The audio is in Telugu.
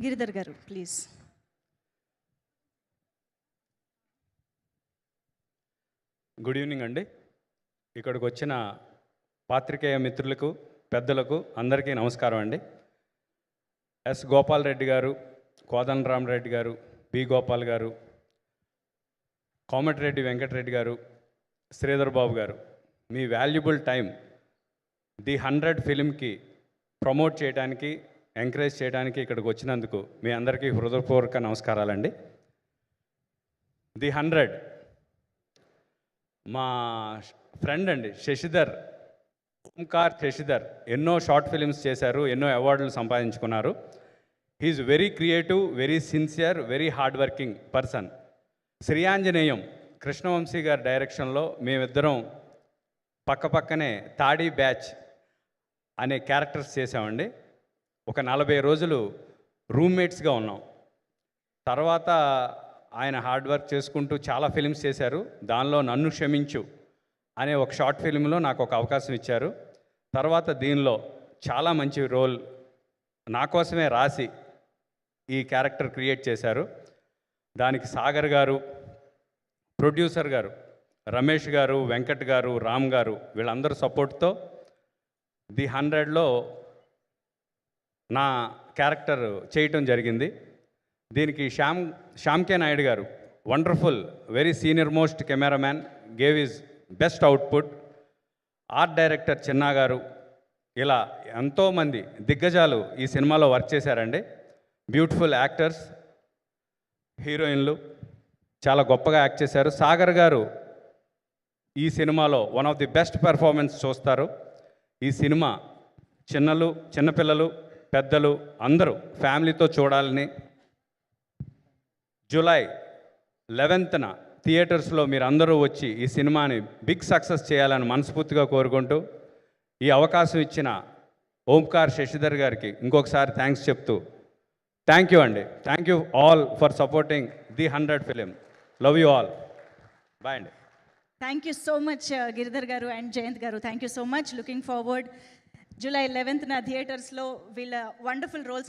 గిరిధర్ గారు ప్లీజ్. గుడ్ ఈవినింగ్ అండి. ఇక్కడికి వచ్చిన పాత్రికేయ మిత్రులకు, పెద్దలకు అందరికీ నమస్కారం అండి. ఎస్ గోపాల్ రెడ్డి గారు, కోదండరామరెడ్డి గారు, బి గోపాల్ గారు, కోమటిరెడ్డి వెంకటరెడ్డి గారు, శ్రీధర్ బాబు గారు, మీ వాల్యుబుల్ టైం ది 100 ఫిలింకి ప్రమోట్ చేయడానికి, ఎంకరేజ్ చేయడానికి ఇక్కడికి వచ్చినందుకు మీ అందరికీ హృదయపూర్వక నమస్కారాలండి. ది 100 మా ఫ్రెండ్ అండి శశిధర్, ఓంకార్ శశిధర్ ఎన్నో షార్ట్ ఫిలిమ్స్ చేశారు, ఎన్నో అవార్డులు సంపాదించుకున్నారు. He's very creative, very sincere, very hard working person. Sri Anjaneyam Krishna Vamsi గారి డైరెక్షన్లో మేమిద్దరం పక్కపక్కనే తాడీ బ్యాచ్ అనే క్యారెక్టర్స్ చేసామండి. ఒక 40 రోజులు రూమ్మేట్స్గా ఉన్నాం. తర్వాత ఆయన హార్డ్ వర్క్ చేసుకుంటూ చాలా ఫిలిమ్స్ చేశారు. దానిలో నన్ను క్షమించు అనే ఒక షార్ట్ ఫిల్మ్లో నాకు ఒక అవకాశం ఇచ్చారు. తర్వాత దీనిలో చాలా మంచి రోల్ నా కోసమే రాసి ఈ క్యారెక్టర్ క్రియేట్ చేశారు. దానికి సాగర్ గారు, ప్రొడ్యూసర్ గారు రమేష్ గారు, వెంకట్ గారు, రామ్ గారు వీళ్ళందరూ సపోర్ట్తో ది 100లో నా క్యారెక్టర్ చేయటం జరిగింది. దీనికి Shyam K Naidu garu wonderful, very senior most cameraman, gave his best output. Art director Chinna garu, ఇలా ఎంతోమంది దిగ్గజాలు ఈ సినిమాలో వర్క్ చేశారండి. బ్యూటిఫుల్ యాక్టర్స్, హీరోయిన్లు చాలా గొప్పగా యాక్ట్ చేశారు. సాగర్ గారు ఈ సినిమాలో one of the best performance చూస్తారు. ఈ సినిమా చిన్నపిల్లలు, పెద్దలు అందరూ ఫ్యామిలీతో చూడాలని, జూలై 11న థియేటర్స్లో మీరు అందరూ వచ్చి ఈ సినిమాని బిగ్ సక్సెస్ చేయాలని మనస్ఫూర్తిగా కోరుకుంటూ, ఈ అవకాశం ఇచ్చిన ఓంకార్ శశిధర్ గారికి ఇంకొకసారి థ్యాంక్స్ చెప్తూ, థ్యాంక్ యూ అండి. Thank you all for supporting the 100 film. Love you all. Bye అండి. Thank you so much Giridhar garu and Jayanth garu. Thank you so much. Looking forward. July 11న థియేటర్స్లో వీళ్ళ వండర్ఫుల్ రోల్స్